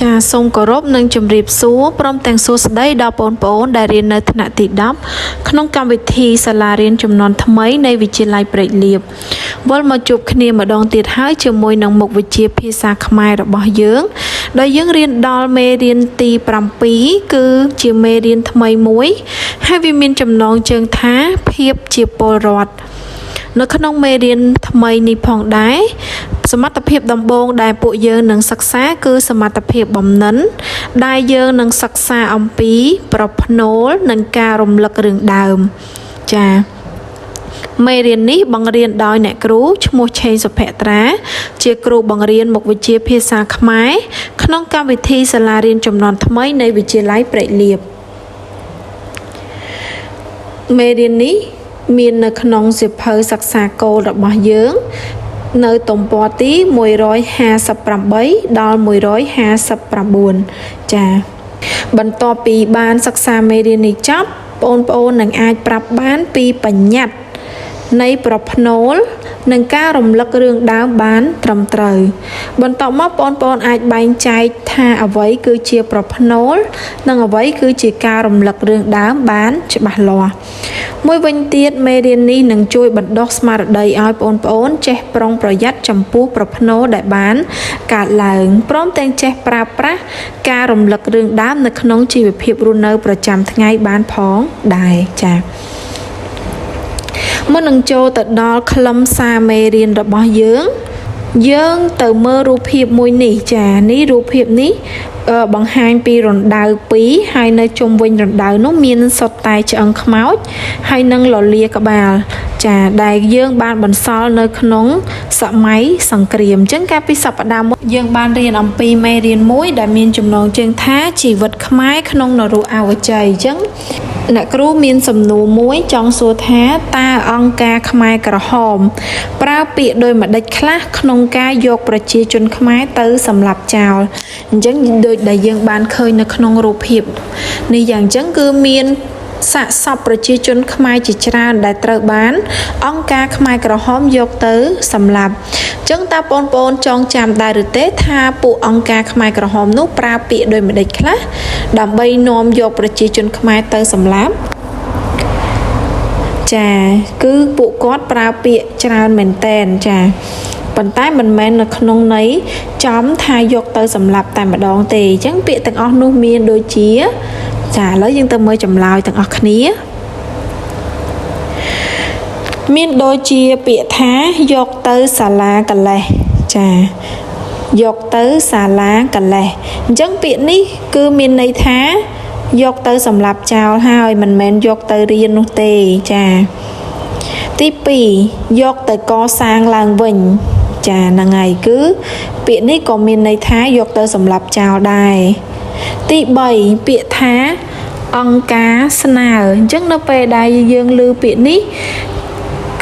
ចាសូមគោរពនិងជម្រាបសួរព្រមទាំងសួស្តីដល់បងប្អូនដែលរៀននៅថ្នាក់ទី10ក្នុងកម្មវិធីសាលារៀនចំនួនថ្មីនៃវិទ្យាល័យព្រែកលៀបវិលមកជួបគ្នាម្ដងទៀតហើយជាមួយនឹងមុខវិជ្ជាភាសាខ្មែររបស់យើងដែលយើងរៀនដល់មេរៀនទី7គឺជាមេរៀនថ្មីមួយហើយវាមានចំណងជើងថាភាពជាពលរដ្ឋនៅក្នុងមេរៀនថ្មីនេះផងដែរសមត្ថភាពដំបូងដែលពួកយើងនឹងសិក្សាគឺសមត្ថភាពបំណិនដែលយើងនឹងសិក្សាអំពីប្រផ្នូលនិងការរំលឹករឿងដើមចា៎មេរៀននេះបង្រៀនដោយអ្នកគ្រូឈ្មោះឆេងសុភក្ត្រាជាគ្រូបង្រៀនមុខវិជ្ជាភាសាខ្មែរក្នុងកម្មវិធីសាលារៀនចំនួនថ្មីនៃវិទ្យាល័យព្រែកលៀបមេរៀននេះមាននៅក្នុងសៀវភៅសិក្សាគោលរបស់យើងនៅទំព័រទី158ដល់159ចា៎បន្ទាប់ពីបានសិក្សាមេរៀននេះចប់បងប្អូននឹងអាចប្រាប់បានពីបញ្ញត្តិនៃប្រផ្នូលនិងការរំលឹករឿងដើមបានត្រឹមត្រូវបន្ទាប់មកបងប្អូនអាចបែងចែកថាអ្វីគឺជាប្រផ្នូលនិងអ្វីគឺជាការរំលឹករឿងដើមបានច្បាស់លាស់មួយវិញទៀតមេរៀននេះនឹងជួយបណ្ដុះស្មារតីឲ្យបងប្អូនចេះប្រុងប្រយ័ត្នចំពោះប្រផ្នូលដែលបានកើតឡើងព្រមទាំងចេះប្រើប្រាស់ការរំលឹករឿងដើមនៅក្នុងជីវភាពរស់នៅប្រចាំថ្ងៃបានផងដែរចា៎មុននឹងចូលទៅដល់ខ្លឹមសារមេរៀនរបស់យើងទៅមើលរូបភាពមួយនេះចានេះរូបភាពនេះបង្ហាញពីរណ្ដៅ2ហើយនៅជុំវិញរណ្ដៅនោះមានសុទ្ធតែឆ្អឹងខ្មោចហើយនឹងលលាក្បាលចាដែលយើងបានបន្សល់នៅក្នុងសម័យសង្គ្រាមអញ្ចឹងកាលពីសប្តាហ៍មុនយើងបានរៀនអំពីមេរៀនមួយដែលមានចំណងជើងថាជីវិតខ្មែរក្នុងនរោអវជ័យអញ្ចឹងអ្នកគ្រូមានសំណួរមួយចង់សួរថាតើអង្គការខ្មែរក្រហមប្រើពាក្យដោយម្ដេចខ្លះក្នុងការយកប្រជាជនខ្មែរទៅសម្លាប់ចោលអញ្ចឹងដូចដែលយើងបានឃើញនៅក្នុងរូបភាពនេះយ៉ាងអញ្ចឹងគឺមានសាកសពប្រជាជនខ្មែរជាច្រើនដែលត្រូវបានអង្គការខ្មែរក្រហមយកទៅសម្លាប់អញ្ចឹងតើបងប្អូនចងចាំដែរឬទេថាពួកអង្គការខ្មែរក្រហមនោះប្រើពាក្យដោយម្ដេចខ្លះដើម្បីនាំយកប្រជាជនខ្មែរទៅសម្លាប់ចាគឺពួកគាត់ប្រើពាក្យច្រើនមែនតែនចាប៉ុន្តែមិនមែននៅក្នុងន័យចំថាយកទៅសម្លាប់តែម្ដងទេអញ្ចឹងពាក្យទាំងអស់នោះមានដូចជាចាឥឡូវយើងទៅមើលចម្លើយទាំងអស់គ្នាមានដូចជាពាក្យថាយកទៅសាលាកលេសចាយកទៅសាលាកលេសអញ្ចឹងពាក្យនេះគឺមានន័យថាយកទៅសម្លាប់ចោលហើយមិនមែនយកទៅរៀននោះទេចាទី2យកទៅកសាងឡើងវិញចាហ្នឹងហើយគឺពាក្យនេះក៏មានន័យថាយកទៅសម្លាប់ចោលដែរទី3ពាក្យថាអង្គការស្នើអញ្ចឹងនៅពេលដែលយើងឮពាក្យនេះ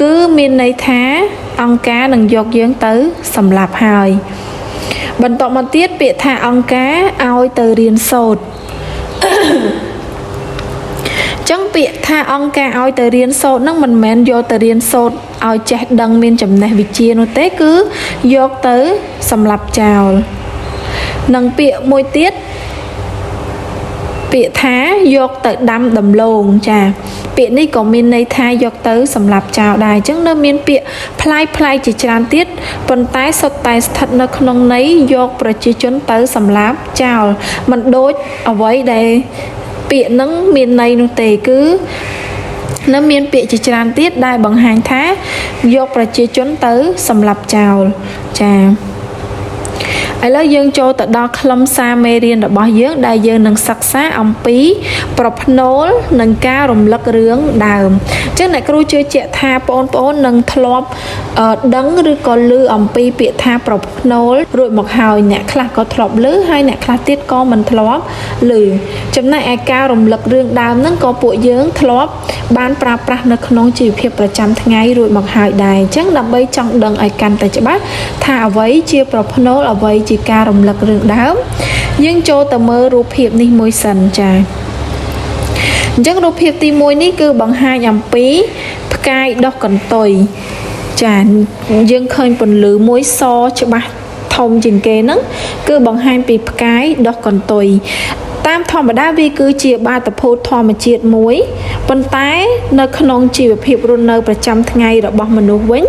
គឺមានន័យថាអង្គការនឹងយកយើងទៅសម្លាប់ហើយបន្តមកទៀតពាក្យថាអង្គការឲ្យទៅរៀនសូត្រចឹងពាក្យថាអង្គការឲ្យទៅរៀនសូត្រហ្នឹងមិនមែនយកទៅរៀនសូត្រឲ្យចេះដឹងមានចំណេះវិជ្ជានោះទេគឺយកទៅសម្លាប់ចោលនិងពាក្យមួយទៀតពាក្យថាយកទៅដាំដំឡូងចាពាក្យនេះក៏មានន័យថាយកទៅសម្លាប់ចោលដែរអញ្ចឹងនៅមានពាក្យផ្លាយជាច្រើនទៀតប៉ុន្តែសុទ្ធតែស្ថិតនៅក្នុងន័យយកប្រជាជនទៅសម្លាប់ចោលមិនដូចអ្វីដែលពាក្យហ្នឹងមានន័យនោះទេគឺនៅមានពាក្យជាច្រើនទៀតដែលបង្ហាញថាយកប្រជាជនទៅសម្លាប់ចោលចាឥឡូវយើងចូលទៅដល់ខ្លឹមសារមេរៀនរបស់យើងដែលយើងនឹងសិក្សាអំពីប្រផ្នូលនិងការរំលឹករឿងដើមអញ្ចឹងអ្នកគ្រូជឿជាក់ថាបងប្អូននឹងធ្លាប់ដឹងឬក៏ឮអំពីពាក្យថាប្រផ្នូលរួចមកហើយអ្នកខ្លះក៏ធ្លាប់ឮហើយអ្នកខ្លះទៀតក៏មិនធ្លាប់ឮចំណែកឯការរំលឹករឿងដើមហ្នឹងក៏ពួកយើងធ្លាប់បានប្រើប្រាស់នៅក្នុងជីវភាពប្រចាំថ្ងៃរួចមកហើយដែរអញ្ចឹងដើម្បីចង់ដឹងឲ្យកាន់តែច្បាស់ថាអ្វីជាប្រផ្នូលអ្វីជាការរំលឹករឿងដើមយើងចូលទៅមើលរូបភាពនេះមួយសិនចាអញ្ចឹងរូបភាពទី1នេះគឺបង្ហាញអំពីផ្កាយដុះកន្ទុយចាយើងឃើញពន្លឺមួយសច្បាស់ ធំជាងគេហ្នឹងគឺបង្ហាញពីផ្កាយដោះកន្ទុយតាមធម្មតាវាគឺជាបាតុភូតធម្មជាតិមួយប៉ុន្តែនៅក្នុងជីវភាពរស់នៅប្រចាំថ្ងៃរបស់មនុស្សវិញ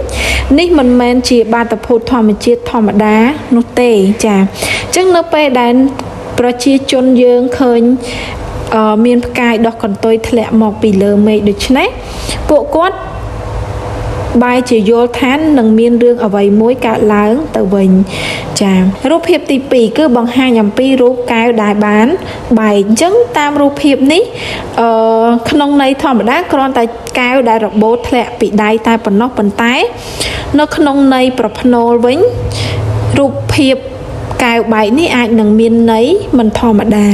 នេះមិនមែនជាបាតុភូតធម្មជាតិធម្មតានោះទេចាអញ្ចឹងនៅពេលដែលប្រជាជនយើងឃើញមានផ្កាយដោះកន្ទុយធ្លាក់មកពីលើមេឃដូច្នេះពួកគាត់បែរជាយល់ថានឹងមានរឿងអ្វីមួយកើតឡើងទៅវិញចារូបភាពទី2គឺបង្ហាញអំពីរូបកែវដែលបានបែកអញ្ចឹងតាមរូបភាពនេះក្នុងន័យធម្មតាគ្រាន់តែកែវដែលរបូតធ្លាក់ពីដៃតែប៉ុណ្ណោះប៉ុន្តែនៅក្នុងន័យប្រផ្នូលវិញរូបភាពកែវបែកនេះអាចនឹងមានន័យមិនធម្មតា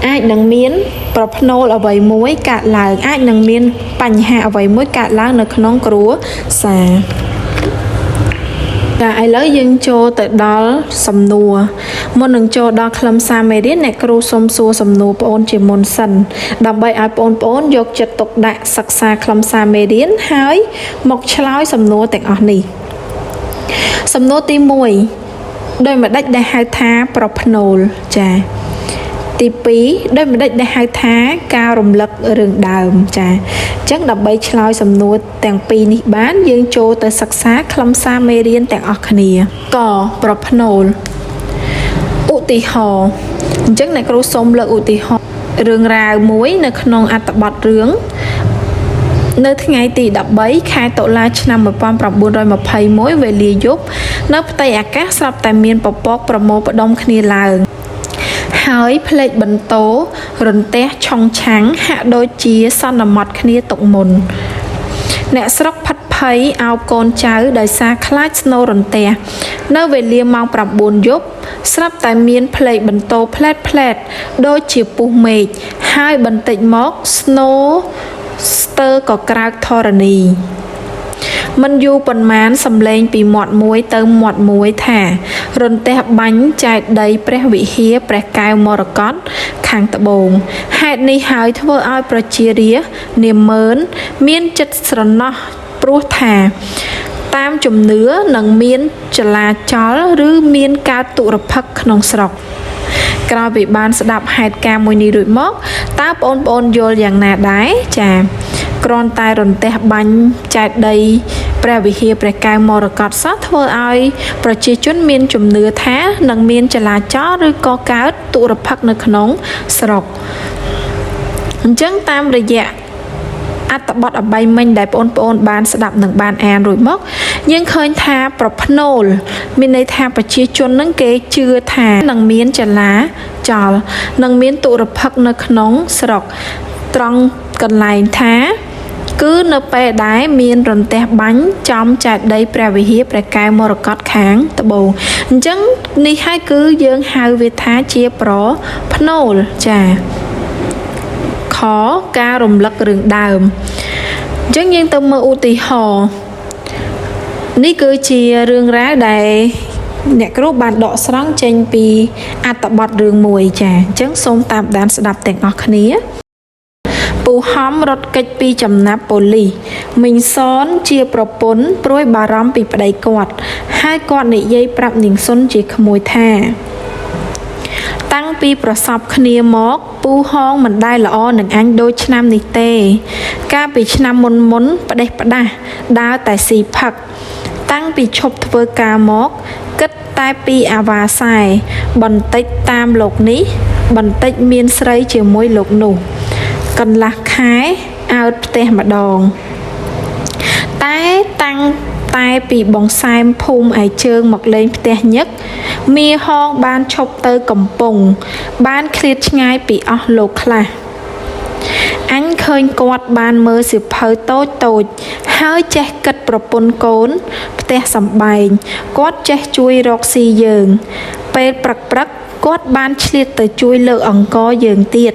អាចនឹងមានប្រផ្នូលអ្វីមួយកើតឡើងអាចនឹងមានបញ្ហាអ្វីមួយកើតឡើងនៅក្នុងគ្រួសារចាឥឡូវយើងចូលទៅដល់សំណួរមុននឹងចូលដល់ខ្លឹមសារមេរៀនអ្នកគ្រូសូមសួរសំណួរបងអូនជាមុនសិនដើម្បីឲ្យបងប្អូនយកចិត្តទុកដាក់សិក្សាខ្លឹមសារមេរៀនហើយមកឆ្លើយសំណួរទាំងអស់នេះសំណួរទី1ដោយម្ដេចដែលហៅថាប្រផ្នូលចាទី2ដោយម្ដេចដែលហៅថាការរំលឹករឿងដើមចាអញ្ចឹងដើម្បីឆ្លើយសំណួរទាំងពីរនេះបានយើងចូលទៅសិក្សាខ្លឹមសារមេរៀនទាំងអស់គ្នាកប្រផ្នូលឧទាហរណ៍អញ្ចឹងអ្នកគ្រូសូមលើកឧទាហរណ៍រឿងរ៉ាវមួយនៅក្នុងអត្ថបទរឿងនៅថ្ងៃទី13ខែតុលាឆ្នាំ1921វេលាយប់នៅផ្ទៃអាកាសស្រាប់តែមានពពកប្រមូលផ្ដុំគ្នាឡើងហើយផ្លេកបន្ទោរន្ទះឆុងឆាំងហាក់ដូចជាសន្មត់គ្នាទុកមុនអ្នកស្រុកផិតភ័យអោបកូនចៅដោយសារខ្លាចស្នូររន្ទះនៅវេលាម៉ោង9យប់ស្រាប់តែមានផ្លេកបន្ទោផ្លែតដូចជាពុះមេឃហើយបន្តិចមកស្នូរស្ទើរក៏ក្រើកធរណីមិនយូរប៉ុន្មានសំឡេងពីមាត់មួយទៅមាត់មួយថារន្ទះបាញ់ចែកដីព្រះវិហារព្រះកែវមរកតខាងត្បូងហេតុនេះហើយធ្វើឲ្យប្រជារាស្ត្រនាម៉ឺនមានចិត្តស្រណោះព្រោះថាតាមជំនឿនឹងមានចលាចលឬមានការទុរភិក្សក្នុងស្រុកក្រោយពីបានស្ដាប់ហេតុការណ៍មួយនេះរួចមកតើបងប្អូនយល់យ៉ាងណាដែរចាគ្រាន់តែរន្ទះបាញ់ចែកដីព្រះវិហារព្រះកែវមរកតសោះធ្វើឲ្យប្រជាជនមានជំនឿថានឹងមានចលាចលឬក៏កើតទុរភិក្សនៅក្នុងស្រុកអញ្ចឹងតាមរយៈអត្ថបទអបាយមិញដែលបងប្អូនបានស្ដាប់និងបានអានរួចមកយើងឃើញថាប្រផ្នូលមានន័យថាប្រជាជននឹងគេជឿថានឹងមានចលាចលនឹងមានទុរភិក្សនៅក្នុងស្រុកត្រង់កន្លែងថាគឺនៅពេលដែលមានរន្ទះបាញ់ចំចែកដីព្រះវិហារព្រះកែវមរកតខាងត្បូងអញ្ចឹងនេះហើយគឺយើងហៅវាថាជាប្រផ្នូលចាខការរំលឹករឿងដើមអញ្ចឹងយើងទៅមើលឧទាហរណ៍នេះគឺជារឿងរ៉ាវដែលអ្នកគ្រូបានដកស្រង់ចេញពីអត្ថបទរឿងមួយចាអញ្ចឹងសូមតាមដានស្ដាប់ទាំងអស់គ្នាពូហំរត់គេចពីចំណាប់ប៉ូលីសមីងសនជាប្រពន្ធព្រួយបារម្ភពីប្តីគាត់ហើយគាត់និយាយប្រាប់នាងសុនជាក្មួយថាតាំងពីប្រសពគ្នាមកពូហងមិនដែលល្អនឹងអញដូចឆ្នាំនេះទេកាលពីឆ្នាំមុនផ្ដេសផ្ដាស់ដើរតែស៊ីផឹកតាំងពីឈប់ធ្វើការមកគិតតែពីអាវ៉ាសែបន្តិចតាមលោកនេះបន្តិចមានស្រីជាមួយលោកនោះកន្លះខែអើតផ្ទះម្ដងតែតាំងតែពីបងសែមភូមិឯជើងមកលេងផ្ទះញឹកមាហងបានឈប់ទៅកំពង់បានឃ្លាតឆ្ងាយពីអស់លោកខ្លះអញឃើញគាត់បានមើលសៀវភៅតូចហើយចេះគិតប្រពន្ធកូនផ្ទះសម្បែងគាត់ចេះជួយរកស៊ីយើងពេលព្រឹកគាត់បានឆ្លៀតទៅជួយលើកអង្ករយើងទៀត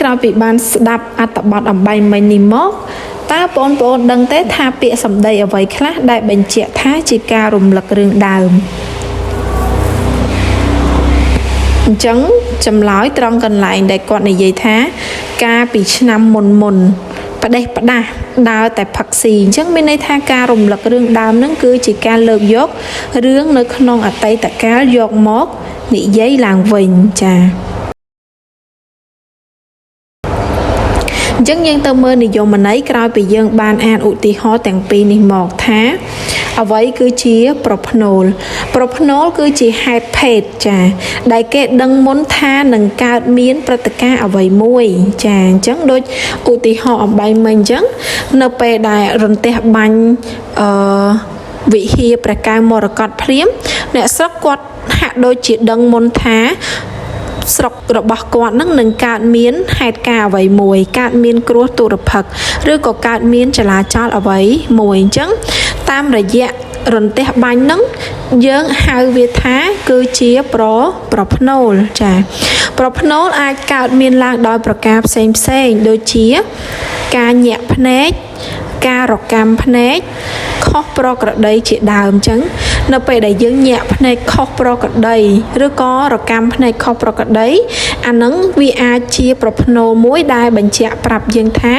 ក្រោយពីបានស្ដាប់អត្ថបទអំបីមិញនេះមកតើបងប្អូនដឹងទេថាពាក្យសម្ដីអ្វីខ្លះដែលបញ្ជាក់ថាជាការរំលឹករឿងដើមអញ្ចឹងចម្លើយត្រង់កន្លែងដែលគាត់និយាយថាកាលពីឆ្នាំមុន ប្រទេសផ្ដាស់ដើរតែផឹកស៊ីអញ្ចឹងមានន័យថាការរំលឹករឿងដើមហ្នឹងគឺជាការលើកយករឿងនៅក្នុងអតីតកាលយកមកនិយាយឡើងវិញចាអញ្ចឹងយើងទៅមើលនិយមន័យក្រោយពីយើងបានអានឧទាហរណ៍ទាំងពីរនេះមកថាអ្វីគឺជាប្រផ្នូលគឺជាហេតុភេទចាដែលគេដឹងមុនថានឹងកើតមានព្រឹត្តិការណ៍អ្វីមួយចាអញ្ចឹងដូចឧទាហរណ៍អំបែងមិញអញ្ចឹងនៅពេលដែលរន្ទះបាញ់វិហារព្រះកែវមរកតភ្លាមអ្នកស្រុកគាត់ហាក់ដូចជាដឹងមុនថាស្រុករបស់គាត់នឹងកើតមានហេតុការណ៍អ្វីមួយកើតមានគ្រោះទុរភិក្សឬក៏កើតមានចលាចលអ្វីមួយអញ្ចឹងតាមរយៈរន្ទះបាញ់ហ្នឹងយើងហៅវាថាគឺជាប្រផ្នូលចាប្រផ្នូលអាចកើតមានឡើងដោយប្រការផ្សេងដូចជាការញាក់ភ្នែកការរកាំភ្នែកខុសប្រក្រតីជាដើមអញ្ចឹងនៅពេលដែលយើងញាក់ភ្នែកខុសប្រក្រតីឬក៏រកាំភ្នែកខុសប្រក្រតីអានឹងវាអាចជាប្រផ្នូលមួយដែលបញ្ជាក់ប្រាប់យើងថា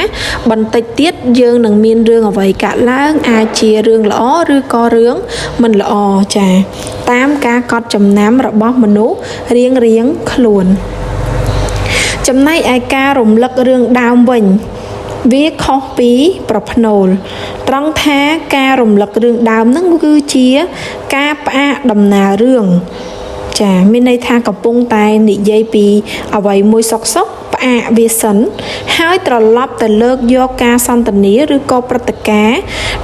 បន្តិចទៀតយើងនឹងមានរឿងអ្វីកើតឡើងអាចជារឿងល្អឬក៏រឿងមិនល្អចាតាមការកត់ចំណាំរបស់មនុស្សរៀងខ្លួនចំណែកឯការរំលឹករឿងដើមវិញវាខុសពីប្រផ្នូលត្រង់ថាការរំលឹករឿងដើមហ្នឹងគឺជាការផ្អាកដំណើររឿងចាមានន័យថាកំពុងតែនិយាយពីអ្វីមួយសុកផ្អាកវាសិនហើយត្រឡប់ទៅលើកយកការសន្ទនាឬក៏ព្រឹត្តិការណ៍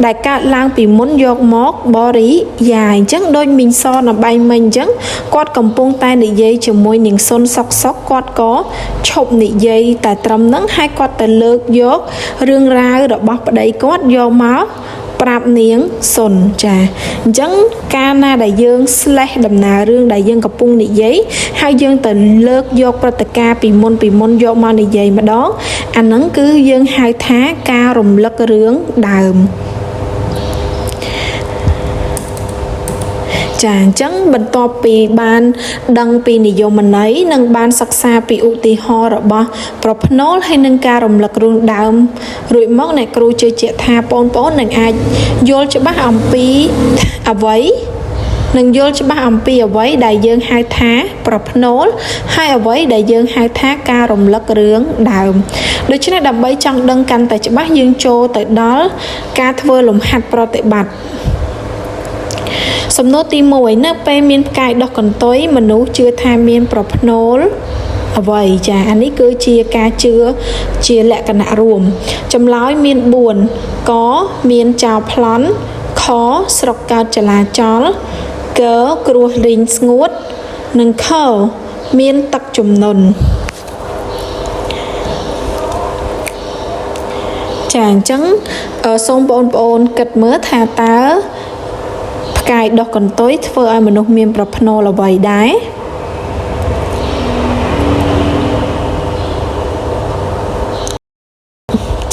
ដែលកើតឡើងពីមុនយកមកបរិយាយអញ្ចឹងដូចមីងសនបែងមិញអញ្ចឹងគាត់កំពុងតែនិយាយជាមួយនាងសុនសុកគាត់ក៏ឈប់និយាយតែត្រឹមហ្នឹងហើយគាត់ទៅលើកយករឿងរ៉ាវរបស់ប្តីគាត់យកមកប្រាប់នាងសុនចាអញ្ចឹងកាលណាដែលយើងស្លេះដំណើររឿងដែលយើងកំពុងនិយាយហើយយើងទៅលើកយកព្រឹត្តិការណ៍ពីមុនយកមកនិយាយម្ដងអាហ្នឹងគឺយើងហៅថាការរំលឹករឿងដើមចាអញ្ចឹងបន្ទាប់ពីបានដឹងពីនិយមន័យនិងបានសិក្សាពីឧទាហរណ៍របស់ប្រផ្នូលហើយនឹងការរំលឹករឿងដើមរួចមកអ្នកគ្រូជឿជាក់ថាបងប្អូននឹងអាចយល់ច្បាស់អំពីអ្វីដែលយើងហៅថាប្រផ្នូលហើយអ្វីដែលយើងហៅថាការរំលឹករឿងដើមដូច្នេះដើម្បីចង់ដឹងកាន់តែច្បាស់យើងចូលទៅដល់ការធ្វើលំហាត់ប្រតិបត្តិសំណួរទី1នៅពេលមានផ្កាយដុះកន្ទុយមនុស្សជឿថាមានប្រផ្នូលអ្វីចាអានេះគឺជាការជឿជាលក្ខណៈរួមចម្លើយមាន4កមានចោរប្លន់ខស្រុកកើតចលាចលកគ្រោះរីងស្ងួតនិងខមានទឹកជំនន់ចាអញ្ចឹងសូមបងប្អូនគិតមើលថាតើផ្កាយដុះកន្ទុយធ្វើឲ្យមនុស្សមានប្រផ្នូលអ្វីដែរ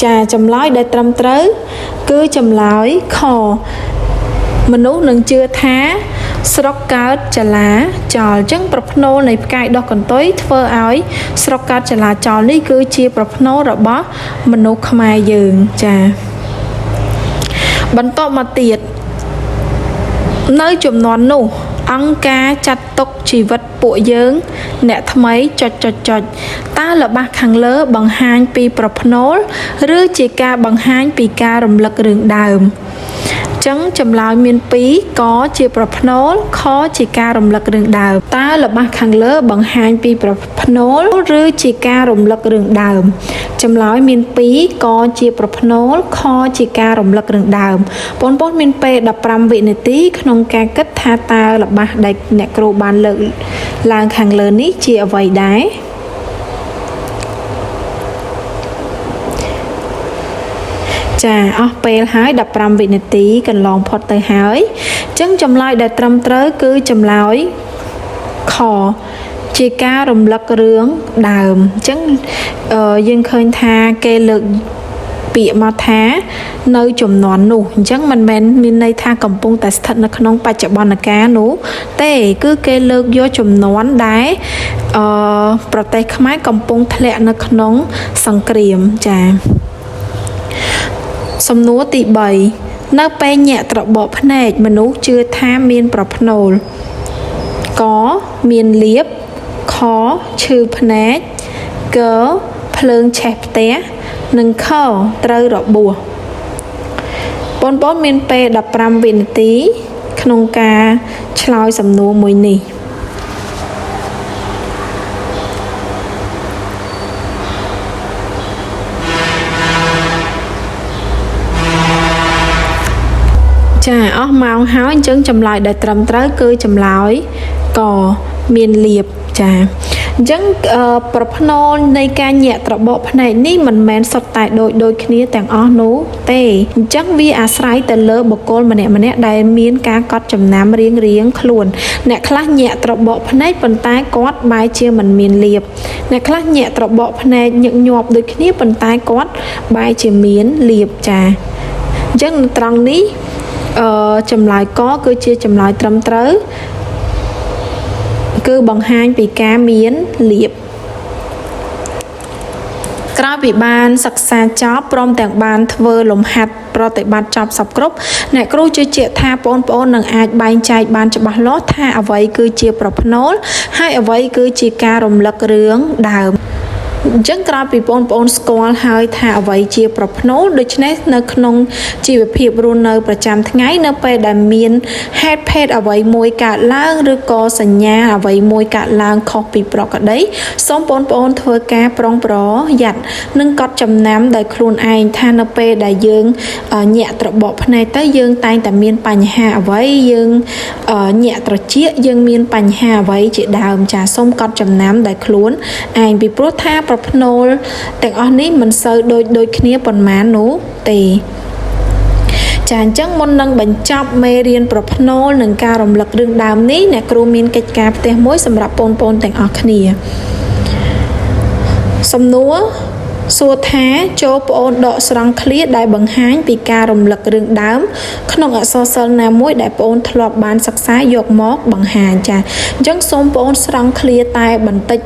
ចាចម្លើយដែលត្រឹមត្រូវគឺចម្លើយខមនុស្សនឹងជឿថាស្រុកកើតចលាចលអញ្ចឹងប្រផ្នូលនៃផ្កាយដុះកន្ទុយធ្វើឲ្យស្រុកកើតចលាចលនេះគឺជាប្រផ្នូលរបស់មនុស្សខ្មែរយើងចាបន្តមកទៀតនៅចំនួននោះអង្គការចាត់ទុកជីវិតពួកយើងអ្នកថ្មីចុចតើល្បះខាងលើបង្ហាញពីប្រផ្នូលឬជាការបង្ហាញពីការរំលឹករឿងដើមចឹងចម្លើយមាន2កជាប្រផ្នូលខជាការរំលឹករឿងដើមតើល្បះខាងលើបង្ហាញពីប្រផ្នូលឬជាការរំលឹករឿងដើមចម្លើយមាន2កជាប្រផ្នូលខជាការរំលឹករឿងដើមបងប្អូនមានពេល15វិនាទីក្នុងការគិតថាតើល្បះដែលអ្នកគ្រូបានលើកឡើងខាងលើនេះជាអ្វីដែរចាអស់ពេលហើយ15វិនាទីកន្លងផុតទៅហើយអញ្ចឹងចម្លើយដែលត្រឹមត្រូវគឺចម្លើយខជាការរំលឹករឿងដើមអញ្ចឹងយើងឃើញថាគេលើកពាក្យមកថានៅចំនួននោះអញ្ចឹងមិនមែនមានន័យថាកំពុងតែស្ថិតនៅក្នុងបច្ចុប្បន្នកាលនោះទេគឺគេលើកយកចំនួនដែលប្រទេសខ្មែរកំពុងធ្លាក់នៅក្នុងសង្គ្រាមចា សំណួរទី3នៅពេលញាក់ត្របកភ្នែកមនុស្សជឿថាមានប្រផ្នូលកមានលាភខឈឺភ្នែកកភ្លើងឆេះផ្ទះនិងខត្រូវរបួសបងប្អូនមានពេល15វិនាទីក្នុងការឆ្លើយសំណួរមួយនេះចាអស់ម៉ោងហើយអញ្ចឹងចម្លើយដែលត្រឹមត្រូវគឺចម្លើយកមានលាភចាអញ្ចឹងប្រផ្នូលនៃការញាក់ត្របកភ្នែកនេះមិនមែនសុទ្ធតែដូចគ្នាទាំងអស់នោះទេអញ្ចឹងវាអាស្រ័យទៅលើបុគ្គលម្នាក់ៗដែលមានការកត់ចំណាំរៀងខ្លួនអ្នកខ្លះញាក់ត្របកភ្នែកប៉ុន្តែគាត់បែរជាមិនមានលាភអ្នកខ្លះញាក់ត្របកភ្នែកញឹកញាប់ដូចគ្នាប៉ុន្តែគាត់បែរជាមានលាភចាអញ្ចឹងនៅត្រង់នេះចម្លើយកគឺជាចម្លើយត្រឹមត្រូវគឺបង្ហាញពីការមានលាភក្រោយពីបានសិក្សាចប់ព្រមទាំងបានធ្វើលំហាត់ប្រតិបត្តិចប់សពគ្រប់អ្នកគ្រូជឿជាក់ថាបងប្អូននឹងអាចបែងចែកបានច្បាស់លាស់ថាអ្វីគឺជាប្រផ្នូលហើយអ្វីគឺជាការរំលឹករឿងដើមអញ្ចឹងក្រោយពីបងប្អូនស្គាល់ហើយថាអ្វីជាប្រផ្នូលដូច្នេះនៅក្នុងជីវភាពរស់នៅប្រចាំថ្ងៃនៅពេលដែលមានហេតុភេទអ្វីមួយកើតឡើងឬក៏សញ្ញាអ្វីមួយកើតឡើងខុសពីប្រក្រតីសូមបងប្អូនធ្វើការប្រុងប្រយ័ត្ននិងកត់ចំណាំដោយខ្លួនឯងថានៅពេលដែលយើងញាក់ត្របកភ្នែកទៅយើងតែងតែមានបញ្ហាអ្វីយើងញាក់ត្រចៀកយើងមានបញ្ហាអ្វីជាដើមចាសូមកត់ចំណាំដោយខ្លួនឯងពីព្រោះថាប្រផ្នូលទាំងអស់នេះមិនសូវដូចគ្នាប៉ុន្មាននោះទេចាអញ្ចឹងមុននឹងបញ្ចប់មេរៀនប្រផ្នូលនិងការរំលឹករឿងដើមនេះអ្នកគ្រូមានកិច្ចការផ្ទះមួយសម្រាប់បងប្អូនទាំងអស់គ្នាសំណួរសួរថាចូលប្អូនដកស្រង់ឃ្លាដែលបង្ហាញពីការរំលឹករឿងដើមក្នុងអក្សរសិល្ប៍ណាមួយដែលប្អូនធ្លាប់បានសិក្សាយកមកបង្ហាញចាអញ្ចឹងសូមប្អូនស្រង់ឃ្លាតែបន្តិច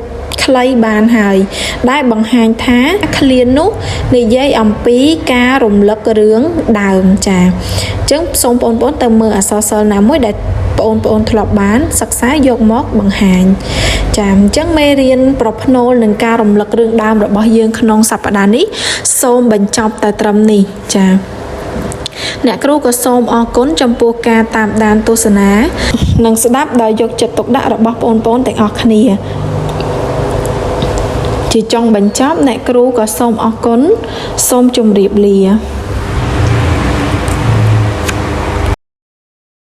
ខ្លីបានហើយដែលបង្ហាញថាឃ្លានោះនិយាយអំពីការរំលឹករឿងដើមចាអញ្ចឹងសូមបងប្អូនទៅមើលអក្សរសិល្ប៍ណាមួយដែលបងប្អូនធ្លាប់បានសិក្សាយកមកបង្ហាញចាអញ្ចឹងមេរៀនប្រផ្នូលនិងការរំលឹករឿងដើមរបស់យើងក្នុងសប្តាហ៍នេះសូមបញ្ចប់តែត្រឹមនេះចាអ្នកគ្រូក៏សូមអរគុណចំពោះការតាមដានទស្សនានិងស្ដាប់ដោយយកចិត្តទុកដាក់របស់បងប្អូនទាំងអស់គ្នាជាចុងបញ្ចប់អ្នកគ្រូក៏សូមអរគុណសូមជម្រាបលា